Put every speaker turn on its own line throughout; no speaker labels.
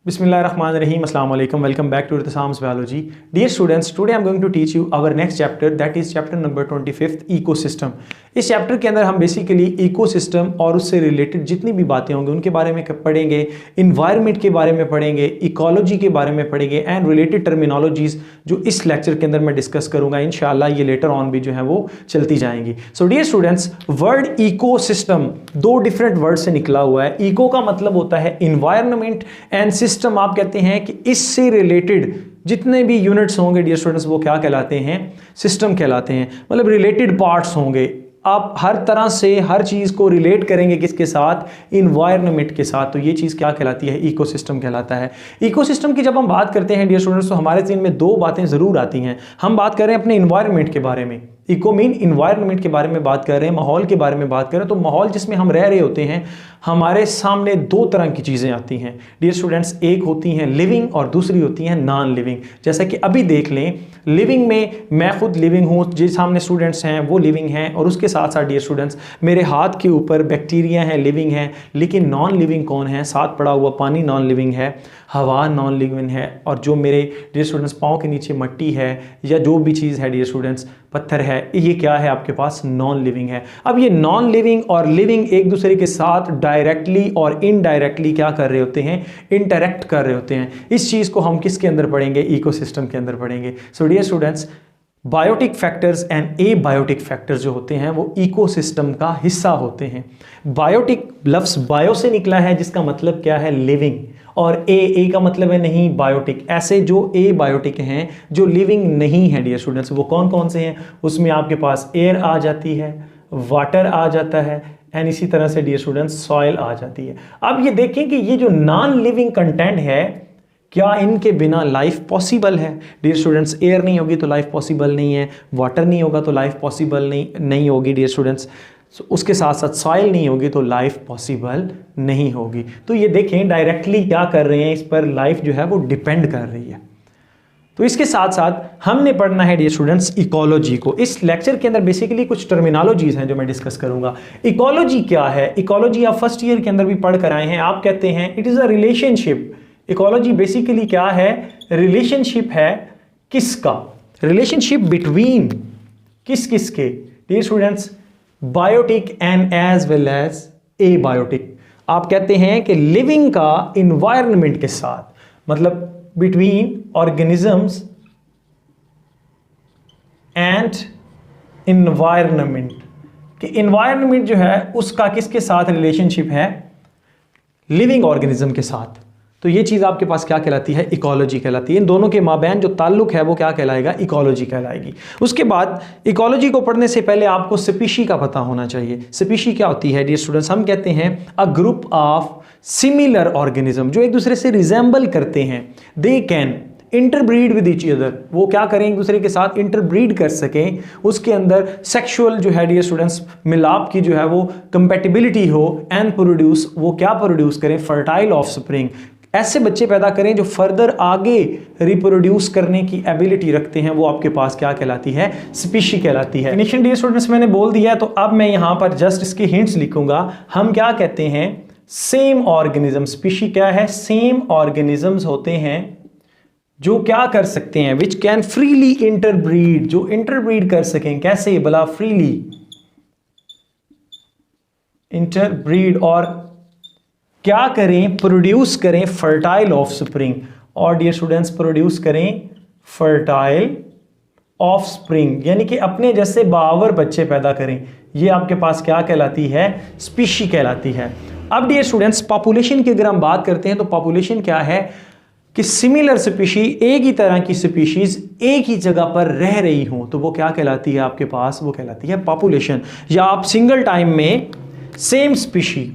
Bismillahirrahmanirrahim. Assalamu alaikum. Welcome back to Irtisam's Biology. Dear students, today I'm going to teach you our next chapter, that is chapter number 25th, ecosystem. इस chapter के अंदर हम basically ecosystem और उससे related जितनी भी बातें होंगी उनके बारे में पढ़ेंगे, इन्वायरमेंट के बारे में पढ़ेंगे, इकोलॉजी के बारे में पढ़ेंगे एंड रिलेटेड टर्मिनोलॉजीज जो इस लेक्चर के अंदर मैं डिस्कस करूंगा. इंशाल्लाह ये लेटर ऑन भी जो है वो चलती जाएंगी. So dear students, word ecosystem दो डिफरेंट वर्ड से निकला हुआ है. इको का मतलब होता है इन्वायरमेंट एंड सिस्टम आप कहते हैं कि इससे रिलेटेड जितने भी यूनिट्स होंगे डियर स्टूडेंट्स वो क्या कहलाते हैं? सिस्टम कहलाते हैं. मतलब रिलेटेड पार्ट्स होंगे. आप हर तरह से हर चीज़ को रिलेट करेंगे किसके साथ? इन्वायरमेंट के साथ. तो ये चीज़ क्या कहलाती है? इकोसिस्टम कहलाता है. इकोसिस्टम की जब हम बात करते हैं डियर स्टूडेंट्स तो हमारे ज़हन में दो बातें ज़रूर आती हैं. हम बात कर रहे हैं अपने इन्वायरमेंट के बारे में. इको मीन इन्वायरमेंट के बारे में बात कर रहे हैं, माहौल के बारे में बात कर रहे हैं. तो माहौल जिसमें हम रह रहे होते हैं, हमारे सामने दो तरह की चीज़ें आती हैं डियर स्टूडेंट्स. एक होती हैं लिविंग और दूसरी होती हैं नॉन लिविंग. जैसा कि अभी देख लें, लिविंग में मैं खुद लिविंग हूँ, जो सामने स्टूडेंट्स हैं वो लिविंग हैं, और उसके साथ साथ डियर स्टूडेंट्स मेरे हाथ के ऊपर बैक्टीरिया हैं, लिविंग हैं. लेकिन नॉन लिविंग कौन है? साथ पड़ा हुआ पानी नॉन लिविंग है, हवा नॉन लिविंग है, और जो मेरे डियर स्टूडेंट्स पाँव के नीचे मट्टी है या जो भी चीज़ है डियर स्टूडेंट्स, पत्थर है, ये क्या है आपके पास? नॉन लिविंग है. अब ये नॉन लिविंग और लिविंग एक दूसरे के साथ डायरेक्टली और इनडायरेक्टली क्या कर रहे होते हैं? इंटरैक्ट कर रहे होते हैं. इस चीज़ को हम किसके अंदर पढ़ेंगे? इकोसिस्टम के अंदर पढ़ेंगे. So dear students, biotic factors and abiotic factors जो होते हैं वो इकोसिस्टम का हिस्सा होते हैं. बायोटिक लफ्ज़ बायो से निकला है जिसका मतलब क्या है? लिविंग. और ए का मतलब है नहीं बायोटिक. ऐसे जो ए बायोटिक हैं जो लिविंग नहीं है डियर स्टूडेंट्स, वो कौन कौन से हैं? उसमें आपके पास एयर आ जाती है, वाटर आ जाता है, एंड इसी तरह से डियर स्टूडेंट्स सॉइल आ जाती है. अब ये देखें कि ये जो नॉन लिविंग कंटेंट है, क्या इनके बिना लाइफ पॉसिबल है? डियर स्टूडेंट्स, एयर नहीं होगी तो लाइफ पॉसिबल नहीं है, वाटर नहीं होगा तो लाइफ पॉसिबल नहीं होगी डियर स्टूडेंट्स. उसके साथ साथ सॉइल नहीं होगी तो लाइफ पॉसिबल नहीं होगी. तो ये देखें डायरेक्टली क्या कर रहे हैं, इस पर लाइफ जो है वो डिपेंड कर रही है. तो इसके साथ साथ हमने पढ़ना है डियर स्टूडेंट्स इकोलॉजी को. इस लेक्चर के अंदर बेसिकली कुछ टर्मिनोलॉजीज हैं जो मैं डिस्कस करूंगा. इकोलॉजी क्या है? इकोलॉजी आप फर्स्ट ईयर के अंदर भी पढ़ कर आए हैं. आप कहते हैं it is a relationship. Ecology basically क्या है? रिलेशनशिप है. किसका? रिलेशनशिप बिटवीन किस किस के dear students? Biotic and as well as abiotic. आप कहते हैं कि लिविंग का इन्वायरमेंट के साथ, मतलब बिटवीन ऑर्गेनिजम्स एंड इन्वायरमेंट, कि इन्वायरमेंट जो है उसका किसके साथ रिलेशनशिप है? लिविंग ऑर्गेनिज्म के साथ. तो ये चीज़ आपके पास क्या कहलाती है? इकोलॉजी कहलाती है. इन दोनों के माबैन जो ताल्लुक है वो क्या कहलाएगा? इकोलॉजी कहलाएगी. उसके बाद इकोलॉजी को पढ़ने से पहले आपको स्पीशी का पता होना चाहिए. स्पीशी क्या होती है डियर स्टूडेंट्स? हम कहते हैं a group of similar organism जो एक दूसरे से रिजेंबल करते हैं. They can interbreed with each other. वो क्या करें? एक दूसरे के साथ इंटरब्रीड कर सकें. उसके अंदर सेक्सुअल जो है डियर स्टूडेंट्स मिलाप की जो है वो कंपेटिबिलिटी हो, एंड प्रोड्यूस, वो क्या प्रोड्यूस करें? Fertile offspring. ऐसे बच्चे पैदा करें जो फर्दर आगे रिप्रोड्यूस करने की एबिलिटी रखते हैं. वो आपके पास क्या कहलाती है? स्पीशी कहलाती है. फिनिशिंग डियर स्टूडेंट्स मैंने बोल दिया है, तो अब मैं यहां पर जस्ट इसके हिंट्स लिखूंगा. हम क्या कहते हैं? Same organism. स्पीशी क्या है? सेम ऑर्गेनिजम्स होते हैं जो क्या कर सकते हैं? Which can freely interbreed. जो इंटरब्रीड कर सकें. कैसे? भला फ्रीली इंटरब्रीड, और क्या करें? प्रोड्यूस करें फर्टाइल ऑफस्प्रिंग. और डियर स्टूडेंट्स प्रोड्यूस करें फर्टाइल ऑफस्प्रिंग, यानी कि अपने जैसे बावर बच्चे पैदा करें. ये आपके पास क्या कहलाती है? स्पीशी कहलाती है. अब डियर स्टूडेंट्स पॉपुलेशन की अगर हम बात करते हैं तो पॉपुलेशन क्या है? कि सिमिलर स्पीशी, एक ही तरह की स्पीशीज एक ही जगह पर रह रही हों तो वो क्या कहलाती है आपके पास? वो कहलाती है पॉपुलेशन. या आप सिंगल टाइम में same species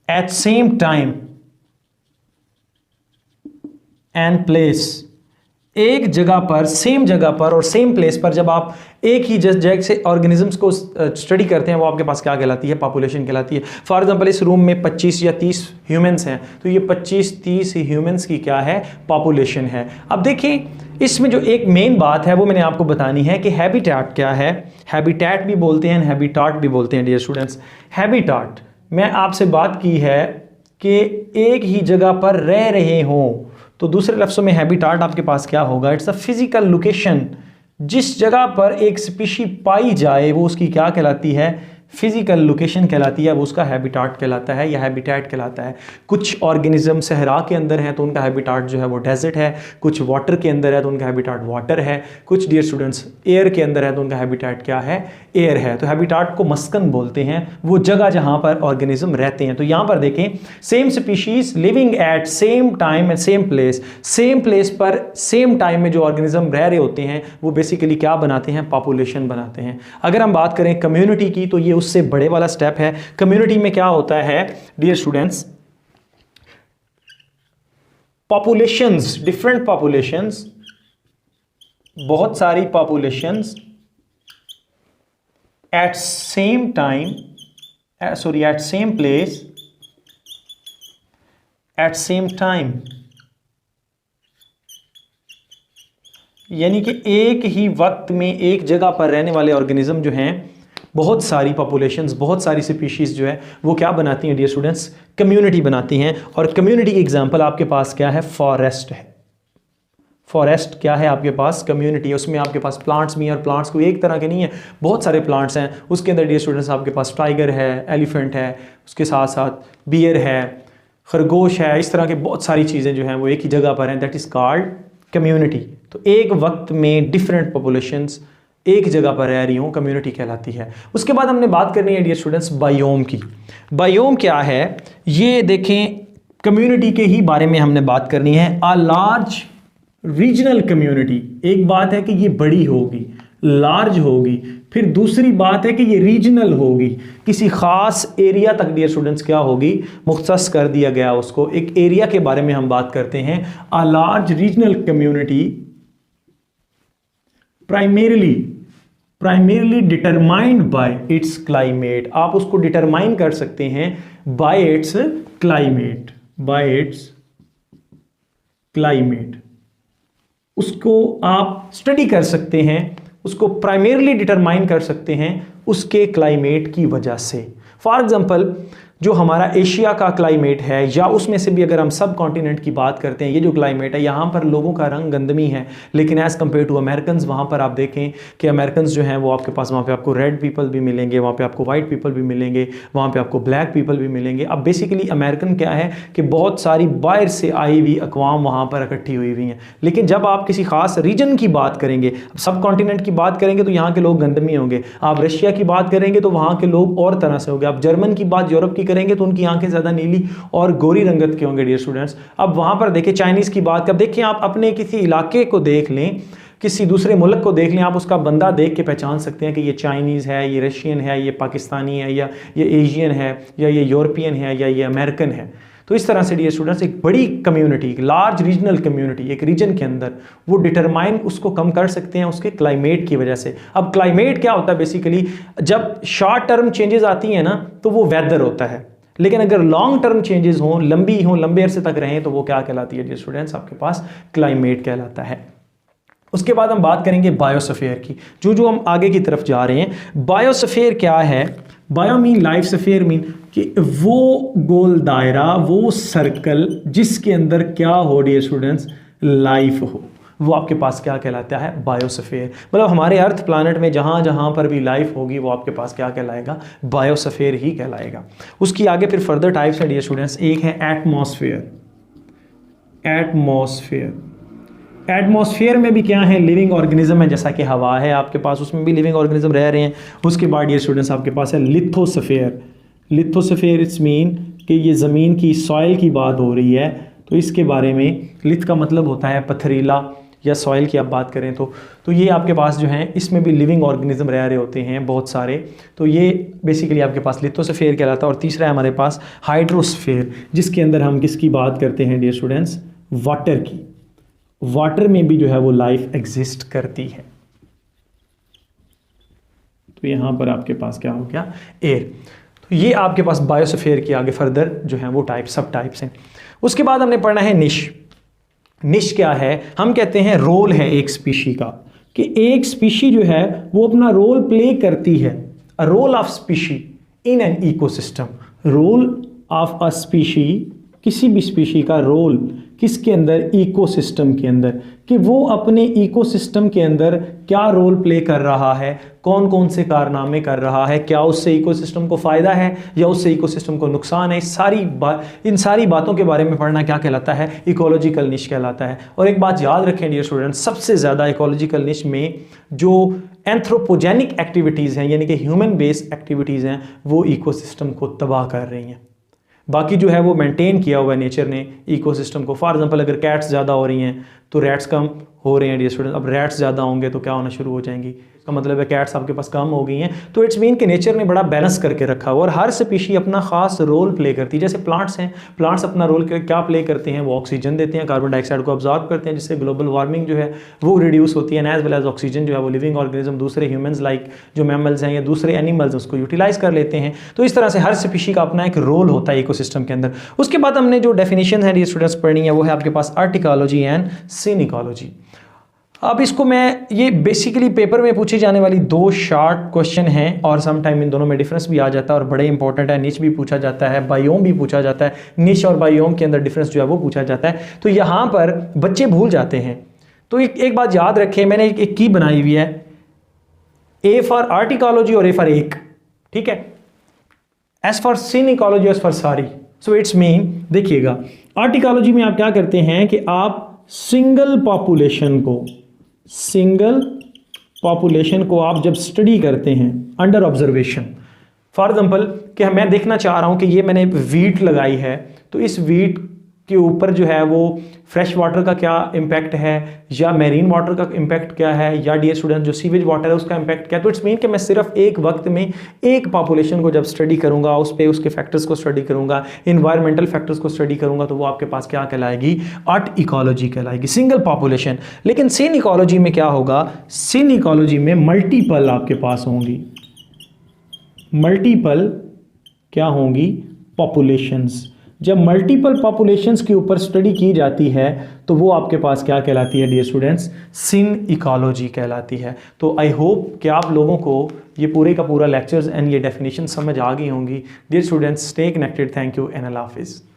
at same time and place, एक जगह पर, सेम जगह पर और सेम प्लेस पर जब आप एक ही जगह से ऑर्गेनिजम्स को स्टडी करते हैं वो आपके पास क्या कहलाती है? पॉपुलेशन कहलाती है. फॉर एग्जांपल इस रूम में 25 या 30 ह्यूमंस हैं, तो ये 25-30 ह्यूमंस की क्या है? पॉपुलेशन है. अब देखिए इसमें जो एक मेन बात है वो मैंने आपको बतानी है कि हैबिटेट क्या है. हैबिटेट भी बोलते हैं, हैबिटाट भी बोलते हैं डियर स्टूडेंट्स. हैबिटाट मैं आपसे बात की है कि एक ही जगह पर रह रहे हों, तो दूसरे लफ्ज़ों में हैबिटाट आपके पास क्या होगा? It's a physical location. जिस जगह पर एक स्पीशी पाई जाए वो उसकी क्या कहलाती है? फिजिकल लोकेशन कहलाती है, वो उसका हैबिटाट कहलाता है या हैबिटेट कहलाता है। कुछ ऑर्गेनिज्म सहरा के अंदर हैं तो उनका हैबिटाट जो है वो डेजर्ट है, कुछ वाटर के अंदर है तो उनका हैबिटाट वाटर है, कुछ डियर स्टूडेंट्स एयर के अंदर है तो उनका हैबिटाट क्या है? एयर है। तो हैबिटाट को मस्कन बोलते हैं, वो जगह जहां पर ऑर्गेनिज्म रहते हैं। तो यहां पर देखें, same species living at same time and same place पर सेम टाइम में जो ऑर्गेनिज्म रह रहे होते हैं वो बेसिकली क्या बनाते हैं? पॉपुलेशन बनाते हैं। अगर हम बात करें कम्युनिटी की तो ये उससे बड़े वाला स्टेप है। कम्युनिटी में क्या होता है dear students? Populations, different populations, बहुत सारी populations at same time, at same place, at same time, यानी कि एक ही वक्त में एक जगह पर रहने वाले ऑर्गेनिज्म जो हैं, बहुत सारी पॉपुलेशंस, बहुत सारी स्पीशीज जो है वो क्या बनाती हैं डियर स्टूडेंट्स? कम्युनिटी बनाती हैं। और कम्युनिटी की एग्जांपल आपके पास क्या है? फॉरेस्ट है। फॉरेस्ट क्या है आपके पास? कम्युनिटी है। उसमें आपके पास प्लांट्स भी हैं, और प्लांट्स कोई एक तरह के नहीं है, बहुत सारे प्लांट्स हैं। उसके अंदर डियर स्टूडेंट्स आपके पास टाइगर है, एलिफेंट है, उसके साथ साथ बियर है, खरगोश है, इस तरह के बहुत सारी चीज़ें जो हैं वो एक ही जगह पर हैं। That is called community. तो एक वक्त में डिफरेंट पॉपुलेशंस एक जगह पर रह रही हूँ, कम्युनिटी कहलाती है। उसके बाद हमने बात करनी है डियर स्टूडेंट्स बायोम की। बायोम क्या है? ये देखें, कम्युनिटी के ही बारे में हमने बात करनी है। अ लार्ज रीजनल कम्युनिटी, एक बात है कि ये बड़ी होगी, लार्ज होगी, फिर दूसरी बात है कि ये रीजनल होगी, किसी खास एरिया तक डियर स्टूडेंट्स क्या होगी? मुख्तस कर दिया गया उसको। एक एरिया के बारे में हम बात करते हैं। A large regional community primarily determined by it's climate. आप उसको डिटरमाइन कर सकते हैं बाय इट्स क्लाइमेट, उसको आप स्टडी कर सकते हैं, उसको प्राइमरीली डिटरमाइन कर सकते हैं उसके क्लाइमेट की वजह से। फॉर एग्जांपल, जो हमारा एशिया का क्लाइमेट है, या उसमें से भी अगर हम सब कॉन्टिनेंट की बात करते हैं, ये जो क्लाइमेट है यहाँ पर लोगों का रंग गंदमी है, लेकिन एज़ कम्पेयर टू अमेरिकन, वहाँ पर आप देखें कि अमेरिकन जो हैं वो आपके पास, वहाँ पे आपको रेड पीपल भी मिलेंगे, वहाँ पे आपको वाइट पीपल भी मिलेंगे, वहाँ पे आपको ब्लैक पीपल भी मिलेंगे। अब बेसिकली अमेरिकन क्या है कि बहुत सारी बाहर से आई हुई अक़वाम वहाँ पर इकट्ठी हुई हैं। लेकिन जब आप किसी खास रीजन की बात करेंगे, सब कॉन्टिनेंट की बात करेंगे तो यहाँ के लोग गंदमी होंगे। आप रशिया की बात करेंगे तो वहाँ के लोग और तरह से होंगे। आप जर्मन की बात, यूरोप की करेंगे तो उनकी आंखें ज़्यादा नीली और गोरी रंगत के होंगे डियर स्टूडेंट्स। अब वहाँ पर देखिए, चाइनीज़ की बात कर देखिए, आप अपने किसी इलाके को देख लें, किसी दूसरे मुल्क को देख लें, आप उसका बंदा देख के पहचान सकते हैं कि ये चाइनीज़ है, ये रशियन है, ये पाकिस्तानी है, या ये एशियन है, या ये यूरोपियन है, या ये अमेरिकन है। तो इस तरह से डियर स्टूडेंट्स एक बड़ी कम्युनिटी, लार्ज रीजनल कम्युनिटी, एक रीजन के अंदर वो डिटरमाइन उसको कम कर सकते हैं उसके क्लाइमेट की वजह से। अब क्लाइमेट क्या होता है? बेसिकली जब शॉर्ट टर्म चेंजेस आती हैं ना तो वो वेदर होता है, लेकिन अगर लॉन्ग टर्म चेंजेस हों, लंबी हों, लंबे अरसे तक रहें, तो वो क्या कहलाती है डियर स्टूडेंट्स? आपके पास क्लाइमेट कहलाता है। उसके बाद हम बात करेंगे बायोस्फीयर की। जो हम आगे की तरफ जा रहे हैं, बायोस्फीयर क्या है? Bio mean life, sphere mean कि वो गोल दायरा, वो सर्कल जिसके अंदर क्या हो डियर स्टूडेंट्स? लाइफ हो, वो आपके पास क्या कहलाता है? बायोस्फीयर। मतलब हमारे अर्थ प्लानट में जहाँ जहाँ पर भी लाइफ होगी वो आपके पास क्या कहलाएगा? बायोस्फीयर ही कहलाएगा। उसकी आगे फिर फर्दर टाइप्स है डियर स्टूडेंट्स। एक है एटमॉस्फेयर। एटमॉस्फेयर में भी क्या है? लिविंग ऑर्गेनिज्म है, जैसा कि हवा है आपके पास, उसमें भी लिविंग ऑर्गेनिज्म रह रहे हैं। उसके बाद डियर स्टूडेंट्स आपके पास है लिथोस्फेयर। इट्स मीन कि ये ज़मीन की सॉइल की बात हो रही है, तो इसके बारे में, लिथ का मतलब होता है पथरीला, या सॉइल की आप बात करें तो ये आपके पास जो है, इसमें भी लिविंग ऑर्गेनिज्म रह रहे होते हैं बहुत सारे। तो ये बेसिकली आपके पास लिथोस्फेयर कहलाता है। और तीसरा है हमारे पास हाइड्रोस्फेयर, जिसके अंदर हम किसकी बात करते हैं डियर स्टूडेंट्स? वाटर की। वाटर में भी जो है वो लाइफ एग्जिस्ट करती है। तो यहाँ पर आपके पास क्या हो गया? एयर। तो ये आपके पास बायोस्फीयर की आगे फर्दर जो है वो टाइप, सब टाइप्स हैं। उसके बाद हमने पढ़ना है निश। निश क्या है? हम कहते हैं रोल है एक स्पीशी का, कि एक स्पीशी जो है वो अपना रोल प्ले करती है। A role of species in an ecosystem. Role of a species, किसी भी स्पीशी का रोल किसके अंदर, इकोसिस्टम के अंदर, कि वो अपने इकोसिस्टम के अंदर क्या रोल प्ले कर रहा है, कौन कौन से कारनामे कर रहा है, क्या उससे इकोसिस्टम को फ़ायदा है या उससे इकोसिस्टम को नुकसान है। इन सारी बातों के बारे में पढ़ना क्या कहलाता है, इकोलॉजिकल निश कहलाता है। और एक बात याद रखें डियर स्टूडेंट्स, सबसे ज़्यादा इकोलॉजिकल निश में जो एंथ्रोपोजेनिक एक्टिविटीज़ हैं यानी कि ह्यूमन बेस्ड एक्टिविटीज़ हैं वो इकोसिस्टम को तबाह कर रही हैं। बाकी जो है वो मेंटेन किया हुआ है नेचर ने इकोसिस्टम को। फॉर एग्जांपल अगर कैट्स ज़्यादा हो रही हैं तो रैट्स कम हो रहे हैं डियर स्टूडेंट। अब रैट्स ज़्यादा होंगे तो क्या होना शुरू हो जाएंगी, इसका मतलब है कैट्स आपके पास कम हो गई हैं। तो इट्स मीन कि नेचर ने बड़ा बैलेंस करके रखा हुआ और हर स्पीशी अपना खास रोल प्ले करती है। जैसे प्लांट्स हैं, प्लांट्स अपना रोल क्या प्ले करते हैं, वो ऑक्सीजन देते हैं, कार्बन डाइऑक्साइड को ऑब्जॉर्व करते हैं, जिससे ग्लोबल वार्मिंग जो है वो रिड्यूस होती है। एज वेल एज ऑक्सीजन जो है वो लिविंग ऑर्गेनिज्म, दूसरे ह्यूमंस लाइक जो मैमल्स हैं या दूसरे एनिमल्स उसको यूटिलाइज कर लेते हैं। तो इस तरह से हर स्पीशी का अपना एक रोल होता है इकोसिस्टम के अंदर। उसके बाद हमने जो डेफिनेशन है स्टूडेंट्स पढ़नी है वो है आपके पास आर्टिकोलॉजी एंड सिनिकोलॉजी। अब इसको मैं, ये बेसिकली पेपर में पूछी जाने वाली दो शार्ट क्वेश्चन हैं और सम टाइम इन दोनों में डिफरेंस भी आ जाता है और बड़े इंपॉर्टेंट है। निच भी पूछा जाता है, बायोम भी पूछा जाता है, निच और बायोम के अंदर डिफरेंस जो है वो पूछा जाता है। तो यहाँ पर बच्चे भूल जाते हैं, तो एक बात याद रखें, मैंने एक की बनाई हुई है, ए फॉर आर्टिकोलॉजी और ए फॉर एक, ठीक है, एस फॉर सिनिकोलॉजी, एस फॉर सारी। सो इट्स मीन, देखिएगा आर्टिकोलॉजी में आप क्या करते हैं कि आप सिंगल पॉपुलेशन को आप जब स्टडी करते हैं अंडर ऑब्जर्वेशन, फॉर एग्जांपल कि मैं देखना चाह रहा हूं कि ये मैंने वीट लगाई है तो इस वीट के ऊपर जो है वो फ्रेश वाटर का क्या इम्पैक्ट है या मैरीन वाटर का इम्पैक्ट क्या है या डियर स्टूडेंट जो सीवेज वाटर है उसका इम्पैक्ट क्या है। तो इट्स मीन कि मैं सिर्फ एक वक्त में एक पॉपुलेशन को जब स्टडी करूंगा, उस पे उसके फैक्टर्स को स्टडी करूंगा, इन्वायरमेंटल फैक्टर्स को स्टडी करूंगा, तो वो आपके पास क्या कहलाएगी, आर्ट इकोलॉजी कहलाएगी, सिंगल पॉपुलेशन। लेकिन सिन इकोलॉजी में क्या होगा, सिन इकोलॉजी में मल्टीपल आपके पास होंगी, मल्टीपल क्या होंगी, पॉपुलेशंस। जब मल्टीपल पॉपुलेशंस के ऊपर स्टडी की जाती है तो वो आपके पास क्या कहलाती है डियर स्टूडेंट्स, सिन इकोलॉजी कहलाती है। तो आई होप कि आप लोगों को ये पूरे का पूरा लेक्चर्स एंड ये डेफिनेशन समझ आ गई होंगी। Dear students, stay connected, thank you and अल्लाह हाफिज़।